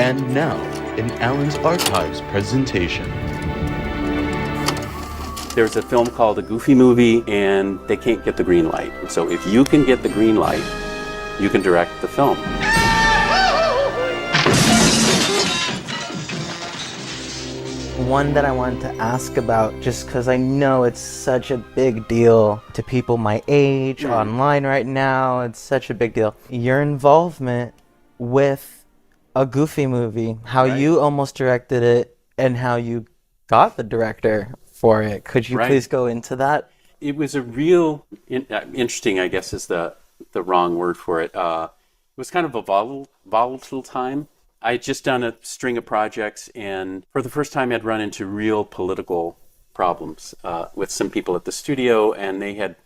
And now, an Allen's Archives presentation. There's a film called A Goofy Movie, and they can't get the green light. So if you can get the green light, you can direct the film. One that I wanted to ask about, just because I know it's such a big deal to people my age, online right now, it's such a big deal. Your involvement with A Goofy Movie, how you almost directed it, and how you got the director for it. Could you please go into that? It was a real, interesting, I guess is the wrong word for it. It was kind of a volatile time. I had just done a string of projects, and for the first time I'd run into real political problems with some people at the studio, and they had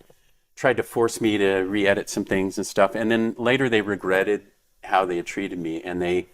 tried to force me to re-edit some things and stuff. And then later they regretted how they had treated me, and they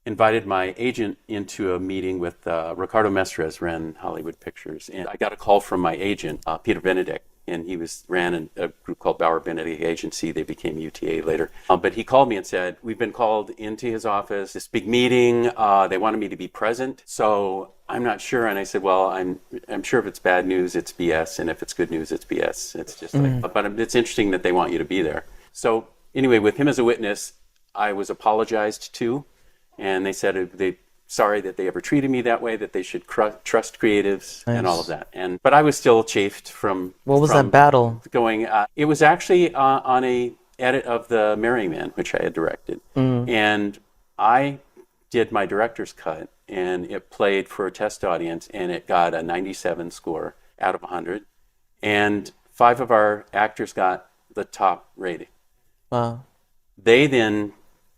invited my agent into a meeting with Ricardo Mestres, ran Hollywood Pictures. And I got a call from my agent, Peter Benedict, and he ran a group called Bauer Benedict Agency. They became UTA later. But he called me and said, we've been called into his office, this big meeting. They wanted me to be present. So I'm not sure. And I said, well, I'm sure if it's bad news, it's BS. And if it's good news, it's BS. It's just like, but it's interesting that they want you to be there. So anyway, with him as a witness, I was apologized to. And they said sorry that they ever treated me that way, that they should trust creatives and all of that. But I was still chafed from... What was that battle? It was actually on a edit of The Merry Man, which I had directed. And I did my director's cut, and it played for a test audience, and it got a 97 score out of 100. And 5 of our actors got the top rating. Wow. They then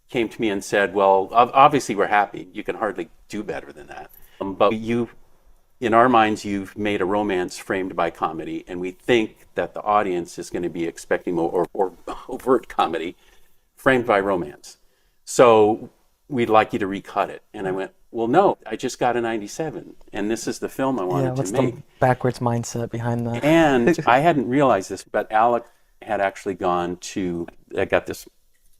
came to me and said, well, obviously we're happy. You can hardly do better than that. But in our minds, you've made a romance framed by comedy, and we think that the audience is going to be expecting more or overt comedy framed by romance. So we'd like you to recut it. And I went, well, no, I just got a 97, and this is the film I wanted to make. What's the backwards mindset behind that? And I hadn't realized this, but Alec had actually I got this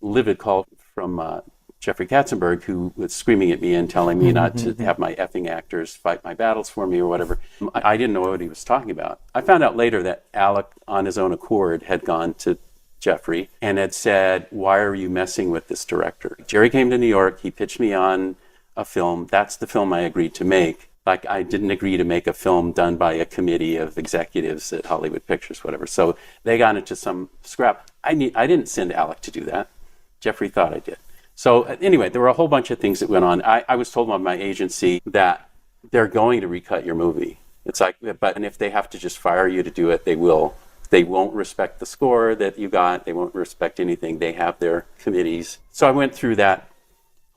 livid call from Jeffrey Katzenberg, who was screaming at me and telling me not to have my effing actors fight my battles for me or whatever. I didn't know what he was talking about. I found out later that Alec, on his own accord, had gone to Jeffrey and had said, why are you messing with this director? Jerry came to New York. He pitched me on a film. That's the film I agreed to make. Like, I didn't agree to make a film done by a committee of executives at Hollywood Pictures, whatever. So they got into some scrap. I didn't send Alec to do that. Jeffrey thought I did. So anyway, there were a whole bunch of things that went on. I was told by my agency that they're going to recut your movie. It's like, and if they have to just fire you to do it, they will. They won't respect the score that you got. They won't respect anything. They have their committees. So I went through that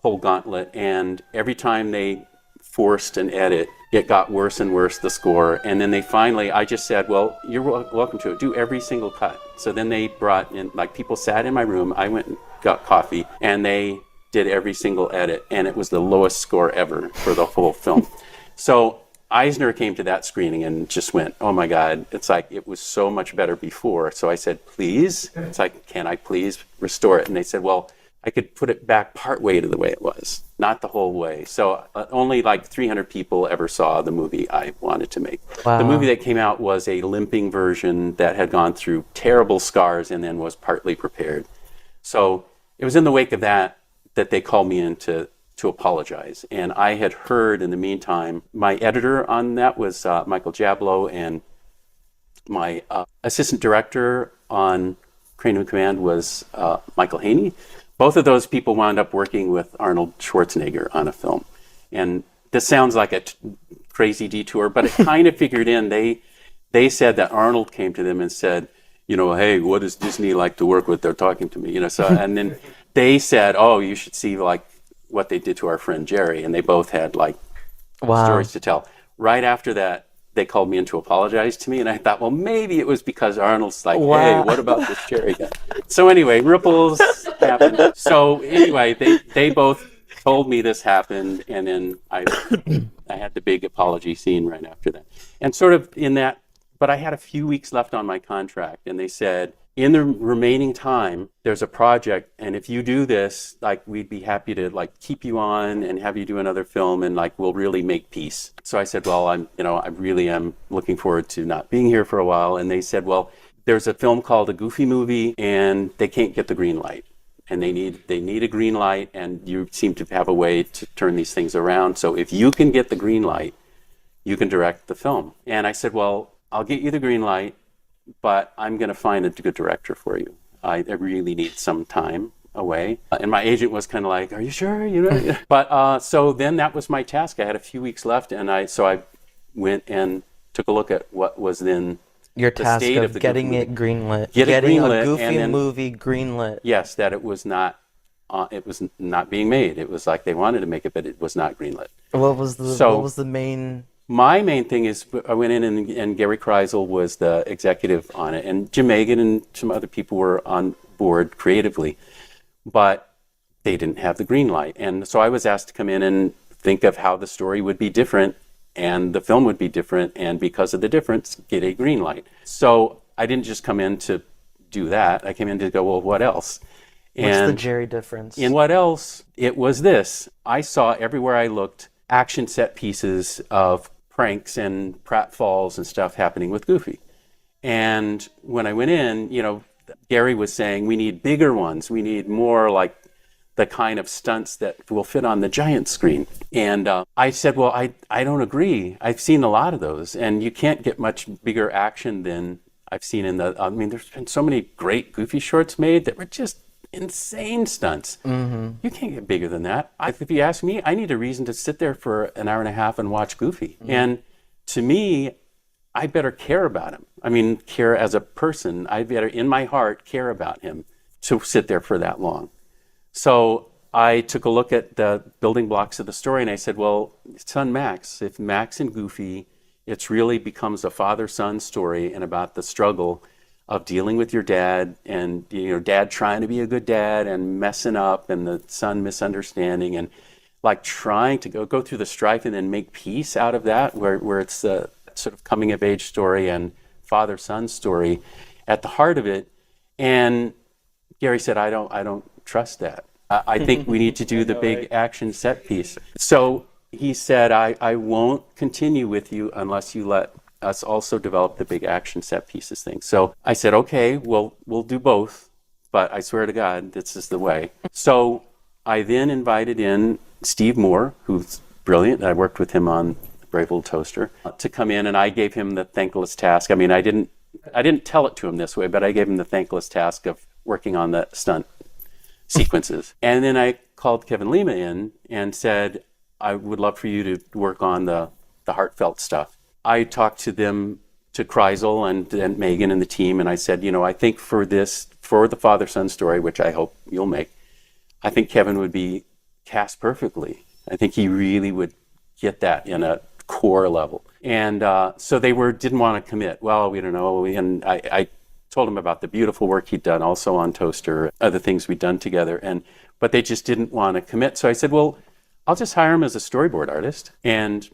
whole gauntlet, and every time they forced an edit, it got worse and worse, the score. And then I just said, well, you're welcome to it. Do every single cut. So then they brought in, people sat in my room. I went and got coffee, and they did every single edit, and it was the lowest score ever for the whole film. So Eisner came to that screening and just went, oh my God, it's like it was so much better before. So I said, please, it's like, can I please restore it? And they said, well, I could put it back partway to the way it was, not the whole way. So only 300 people ever saw the movie I wanted to make. Wow. The movie that came out was a limping version that had gone through terrible scars and then was partly prepared. So it was in the wake of that they called me in to apologize. And I had heard in the meantime, my editor on that was Michael Jablow, and my assistant director on Crane of Command was Michael Haney. Both of those people wound up working with Arnold Schwarzenegger on a film. And this sounds like a crazy detour, but it kind of figured in. They said that Arnold came to them and said, hey, what does Disney like to work with? They're talking to me, so, and then they said, oh, you should see what they did to our friend Jerry. And they both had stories to tell. Right after that, they called me in to apologize to me. And I thought, well, maybe it was because Arnold's like, hey, what about this Jerry guy? So anyway, ripples happened. So anyway, they both told me this happened. And then I had the big apology scene right after that. And sort of in that, but I had a few weeks left on my contract, and they said, in the remaining time, there's a project, and if you do this, like, we'd be happy to like keep you on and have you do another film, and like we'll really make peace. So I said, well, I really am looking forward to not being here for a while. And they said, well, there's a film called A Goofy Movie, and they can't get the green light. And they need a green light, and you seem to have a way to turn these things around. So if you can get the green light, you can direct the film. And I said, well, I'll get you the green light, but I'm going to find a good director for you. I really need some time away. And my agent was kind of like, are you sure? You know? But so then that was my task. I had a few weeks left, and I went and took a look at what was then Your the task state of of the getting Goofy it greenlit. Get it Getting greenlit, a Goofy and then- movie greenlit. Yes, that it was not being made. It was like they wanted to make it, but it was not greenlit. What was the main... My main thing is I went in and Gary Kreisel was the executive on it, and Jim Megan and some other people were on board creatively, but they didn't have the green light. And so I was asked to come in and think of how the story would be different and the film would be different, and because of the difference, get a green light. So I didn't just come in to do that. I came in to go, well, what else? What's the And Jerry difference? in what else? It was this. I saw everywhere I looked action set pieces of pranks and pratfalls and stuff happening with Goofy. And when I went in, Gary was saying, we need bigger ones. We need more like the kind of stunts that will fit on the giant screen. And I said, well, I don't agree. I've seen a lot of those, and you can't get much bigger action than I've seen there's been so many great Goofy shorts made that were just insane stunts. Mm-hmm. You can't get bigger than that. If you ask me, I need a reason to sit there for an hour and a half and watch Goofy. Mm-hmm. And to me, I better care about him. I mean, care as a person. I better, in my heart, care about him to sit there for that long. So I took a look at the building blocks of the story, and I said, well, son Max, if Max and Goofy, it really becomes a father-son story and about the struggle of dealing with your dad, and dad trying to be a good dad and messing up, and the son misunderstanding, and like trying to go through the strife and then make peace out of that, where it's a sort of coming of age story and father-son story at the heart of it. And Gary said, I don't trust that. I think we need to do the big action set piece. So he said, I won't continue with you unless you let us also develop the big action set pieces thing. So I said, okay, well, we'll do both, but I swear to God, this is the way. So I then invited in Steve Moore, who's brilliant. I worked with him on Brave Little Toaster, to come in, and I gave him the thankless task. I mean, I didn't tell it to him this way, but I gave him the thankless task of working on the stunt sequences. And then I called Kevin Lima in and said, I would love for you to work on the heartfelt stuff. I talked to Kreisel and Megan and the team, and I said, I think for the father-son story, which I hope you'll make, I think Kevin would be cast perfectly. I think he really would get that in a core level. And so they didn't want to commit. Well, we don't know. And I told him about the beautiful work he'd done also on Toaster, other things we'd done together, but they just didn't want to commit. So I said, well, I'll just hire him as a storyboard artist. And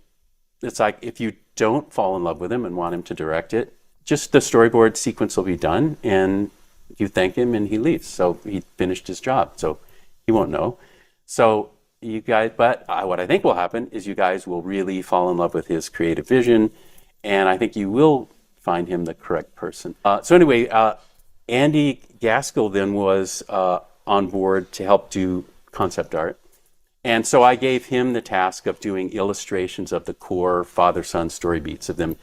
it's like, if you don't fall in love with him and want him to direct it, just the storyboard sequence will be done, and you thank him and he leaves. So he finished his job, so he won't know. So you guys, but what I think will happen is you guys will really fall in love with his creative vision, and I think you will find him the correct person. So anyway, Andy Gaskell then was on board to help do concept art. And so I gave him the task of doing illustrations of the core father-son story beats, of them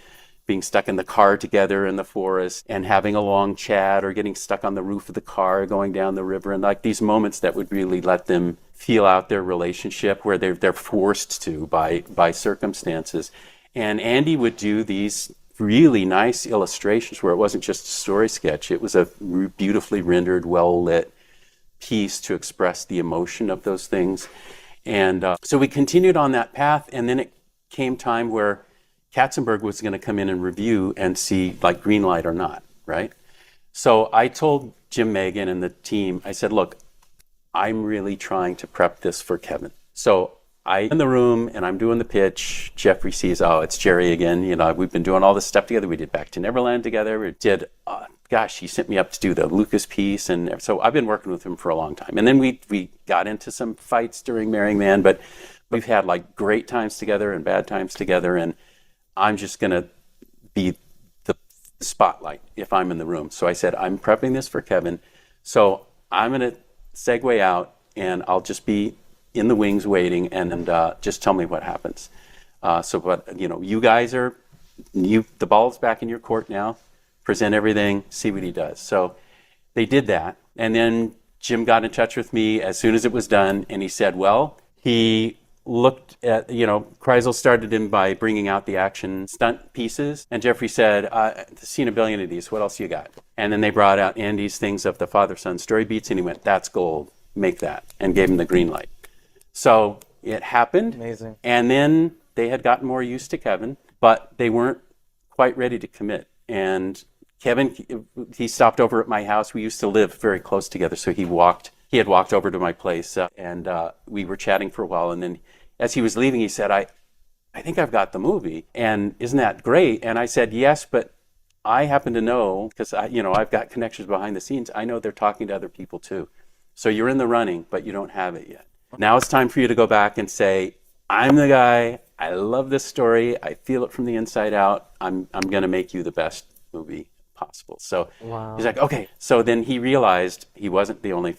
being stuck in the car together in the forest and having a long chat, or getting stuck on the roof of the car going down the river, and like these moments that would really let them feel out their relationship, where they're forced to by circumstances. And Andy would do these really nice illustrations where it wasn't just a story sketch. It was a beautifully rendered, well-lit piece to express the emotion of those things. And so we continued on that path, and then it came time where Katzenberg was going to come in and review and see like green light or not, right? So I told Jim Megan and the team, I said, look, I'm really trying to prep this for Kevin. So I'm in the room and I'm doing the pitch. Jeffrey sees, oh, it's Jerry again. We've been doing all this stuff together. We did Back to Neverland together. We did gosh, he sent me up to do the Lucas piece. And so I've been working with him for a long time. And then we got into some fights during Marrying Man, but we've had like great times together and bad times together. And I'm just going to be the spotlight if I'm in the room. So I said, I'm prepping this for Kevin. So I'm going to segue out and I'll just be in the wings waiting and just tell me what happens. But you guys the ball's back in your court now. Present everything, see what he does. So they did that. And then Jim got in touch with me as soon as it was done. And he said, well, he looked at, Kreisel started him by bringing out the action stunt pieces. And Jeffrey said, I've seen a billion of these. What else you got? And then they brought out Andy's things of the father-son story beats. And he went, that's gold. Make that. And gave him the green light. So it happened. Amazing. And then they had gotten more used to Kevin, but they weren't quite ready to commit. And Kevin, he stopped over at my house. We used to live very close together, so he had walked over to my place, and we were chatting for a while. And then as he was leaving, he said, I think I've got the movie, and isn't that great? And I said, yes, but I happen to know, because I've got connections behind the scenes, I know they're talking to other people too. So you're in the running, but you don't have it yet. Now it's time for you to go back and say, I'm the guy, I love this story, I feel it from the inside out, I'm going to make you the best movie possible. So wow. He's like, okay. So then he realized he wasn't the only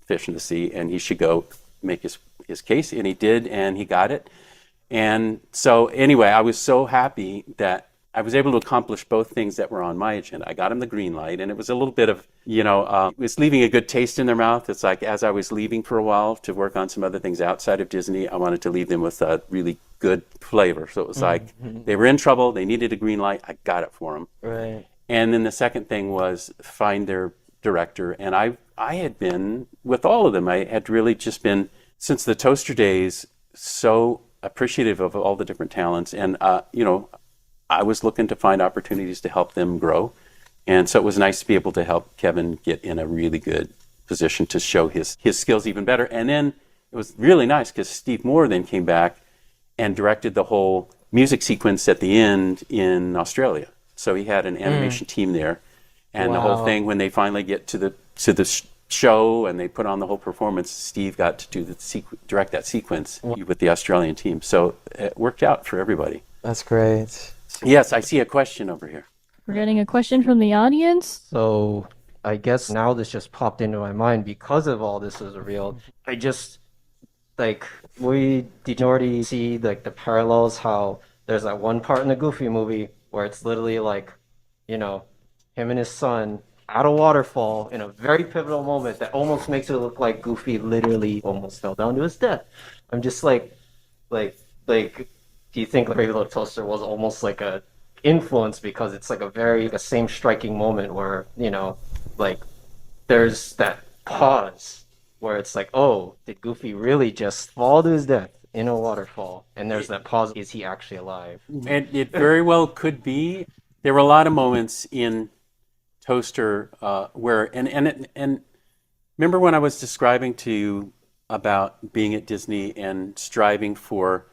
fish in the sea and he should go make his case, and he did, and he got it. And so anyway, I was so happy that I was able to accomplish both things that were on my agenda. I got him the green light, and it was a little bit of, it was leaving a good taste in their mouth. It's like, as I was leaving for a while to work on some other things outside of Disney, I wanted to leave them with a really good flavor. So it was like, they were in trouble, they needed a green light, I got it for them. Right. And then the second thing was find their director. And I had been, with all of them, I had really just been, since the Toaster days, so appreciative of all the different talents. And, I was looking to find opportunities to help them grow. And so it was nice to be able to help Kevin get in a really good position to show his skills even better. And then it was really nice because Steve Moore then came back and directed the whole music sequence at the end in Australia. So he had an animation team there. And the whole thing, when they finally get to the show and they put on the whole performance, Steve got to do direct that sequence with the Australian team. So it worked out for everybody. That's great. Yes, I see a question over here. We're getting a question from the audience. So I guess now this just popped into my mind because of all this is real. I just, did you already see the parallels, how there's that one part in the Goofy movie where it's literally him and his son at a waterfall in a very pivotal moment that almost makes it look like Goofy literally almost fell down to his death. I'm just do you think Brave Little Toaster was almost like a influence because it's like a same striking moment where, there's that pause where it's like, oh, did Goofy really just fall to his death in a waterfall? And there's that pause, is he actually alive? And it very well could be. There were a lot of moments in Toaster where, and remember when I was describing to you about being at Disney and striving for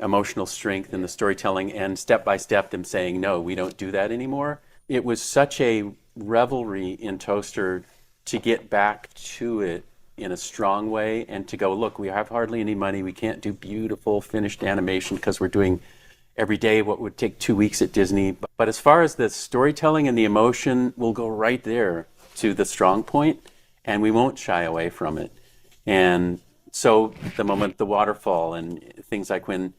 emotional strength in the storytelling, and step by step them saying, no, we don't do that anymore. It was such a revelry in Toaster to get back to it in a strong way and to go, look, we have hardly any money. We can't do beautiful finished animation because we're doing every day what would take 2 weeks at Disney. But as far as the storytelling and the emotion, we'll go right there to the strong point and we won't shy away from it. And so the moment the waterfall and things like when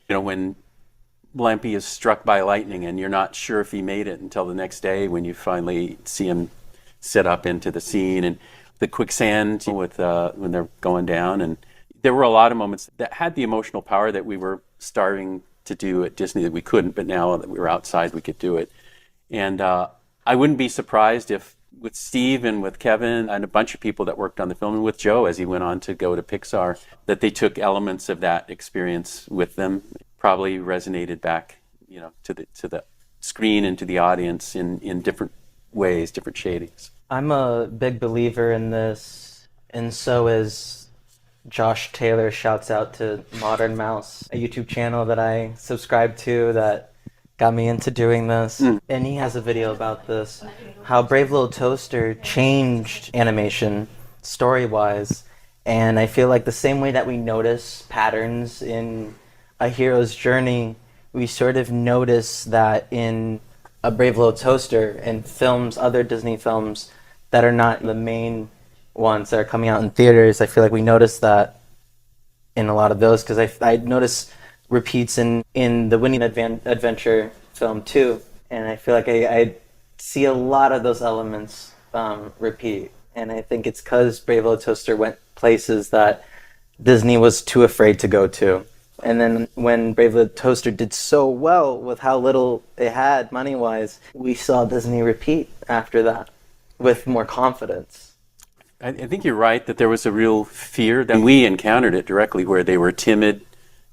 Lampy is struck by lightning and you're not sure if he made it until the next day when you finally see him sit up into the scene, and the quicksand with when they're going down. And there were a lot of moments that had the emotional power that we were starving to do at Disney that we couldn't, but now that we were outside, we could do it. And I wouldn't be surprised if with Steve and with Kevin and a bunch of people that worked on the film, and with Joe as he went on to go to Pixar, that they took elements of that experience with them, probably resonated back, to the screen and to the audience in different ways, different shadings. I'm a big believer in this, and so is Josh Taylor. Shouts out to Modern Mouse, a YouTube channel that I subscribe to that got me into doing this. And he has a video about this, how Brave Little Toaster changed animation story-wise. And I feel like the same way that we notice patterns in a hero's journey, we sort of notice that in A Brave Little Toaster and films, other Disney films that are not the main ones that are coming out in theaters. I feel like we notice that in a lot of those, because I notice repeats in the Winning Adventure film too, and I feel like I see a lot of those elements repeat, and I think it's because Brave Little Toaster went places that Disney was too afraid to go to. And then when Brave Little Toaster did so well with how little it had money-wise, we saw Disney repeat after that with more confidence. I think you're right that there was a real fear that we encountered it directly, where they were timid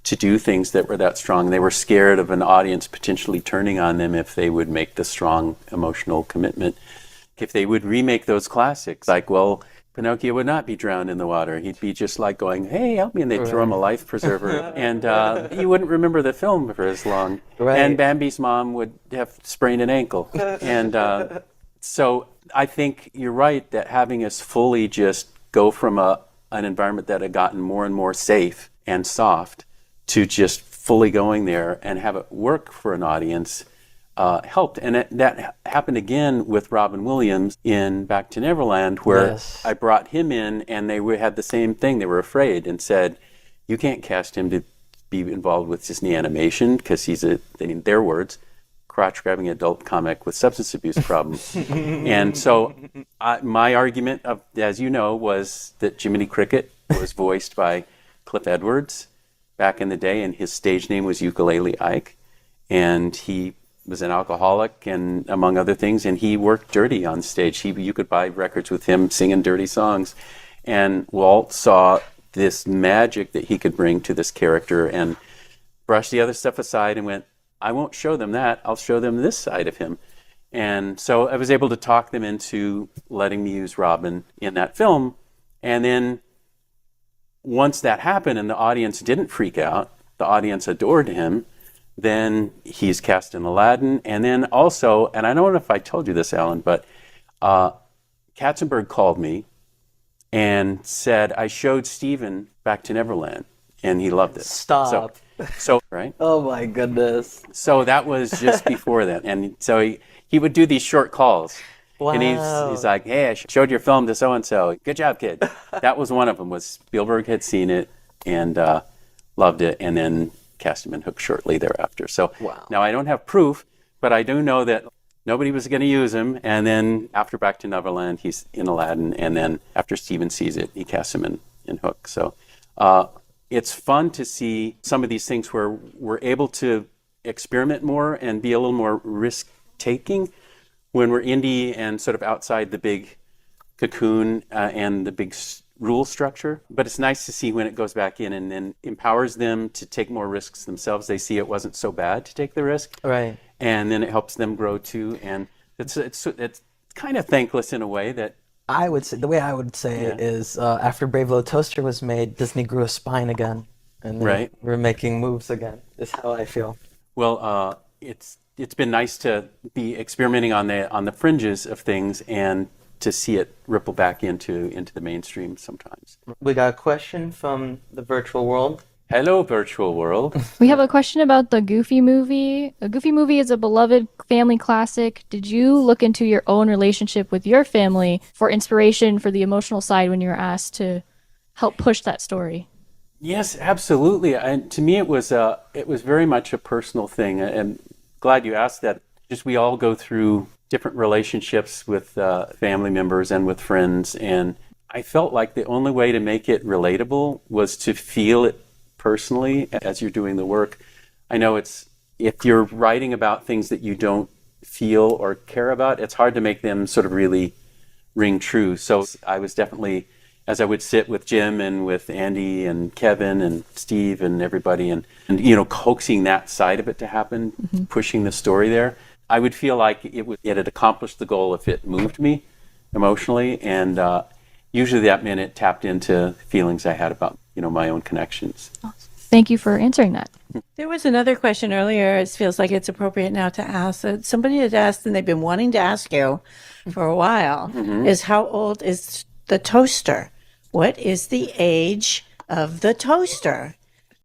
to do things that were that strong. They were scared of an audience potentially turning on them if they would make the strong emotional commitment. If they would remake those classics, like, well, Pinocchio would not be drowned in the water. He'd be just like going, hey, help me, and they'd throw him a life preserver. And he wouldn't remember the film for as long. Right. And Bambi's mom would have sprained an ankle. And so I think you're right that having us fully just go from an environment that had gotten more and more safe and soft to just fully going there and have it work for an audience helped. And that happened again with Robin Williams in Back to Neverland, where Yes. I brought him in and they had the same thing. They were afraid and said, you can't cast him to be involved with Disney animation because he's in their words, crotch-grabbing adult comic with substance abuse problems. And so my argument, as you know, was that Jiminy Cricket was voiced by Cliff Edwards back in the day, and his stage name was Ukulele Ike. And he was an alcoholic, and among other things, and he worked dirty on stage. You could buy records with him singing dirty songs. And Walt saw this magic that he could bring to this character and brushed the other stuff aside and went, I won't show them that. I'll show them this side of him. And so I was able to talk them into letting me use Robin in that film. And then once that happened and the audience didn't freak out, the audience adored him, then he's cast in Aladdin. And then also, and I don't know if I told you this, Alan, but Katzenberg called me and said, I showed Steven Back to Neverland, and he loved it. Stop. So right? Oh my goodness. So that was just before that. And so he would do these short calls. Wow. And he's like, hey, I showed your film to so-and-so. Good job, kid. That was one of them, was Spielberg had seen it and loved it, and then cast him in Hook shortly thereafter. So Now I don't have proof, but I do know that nobody was going to use him. And then after Back to Neverland, he's in Aladdin. And then after Steven sees it, he casts him in Hook. So it's fun to see some of these things where we're able to experiment more and be a little more risk-taking when we're indie and sort of outside the big cocoon and the big rule structure. But it's nice to see when it goes back in and then empowers them to take more risks themselves. They see it wasn't so bad to take the risk. Right. And then it helps them grow too. And it's kind of thankless in a way that I would say, the way I would say it is, after Brave Little Toaster was made, Disney grew a spine again, and we're making moves again. Is how I feel. Well, it's been nice to be experimenting on the fringes of things and to see it ripple back into the mainstream sometimes. We got a question from the virtual world. Hello, virtual world. We have a question about the Goofy movie. A Goofy movie is a beloved family classic. Did you look into your own relationship with your family for inspiration for the emotional side when you were asked to help push that story? Yes, absolutely. And to me, it was very much a personal thing. And glad you asked that. Just we all go through different relationships with family members and with friends, and I felt like the only way to make it relatable was to feel it personally as you're doing the work. I know if you're writing about things that you don't feel or care about, it's hard to make them sort of really ring true. So I was definitely, as I would sit with Jim and with Andy and Kevin and Steve and everybody and coaxing that side of it to happen, pushing the story there, I would feel like it had accomplished the goal if it moved me emotionally, and usually that meant it tapped into feelings I had about my own connections. Thank you for answering that. There was another question earlier. It feels like it's appropriate now to ask. Somebody had asked, and they've been wanting to ask you for a while, is how old is the toaster? What is the age of the toaster?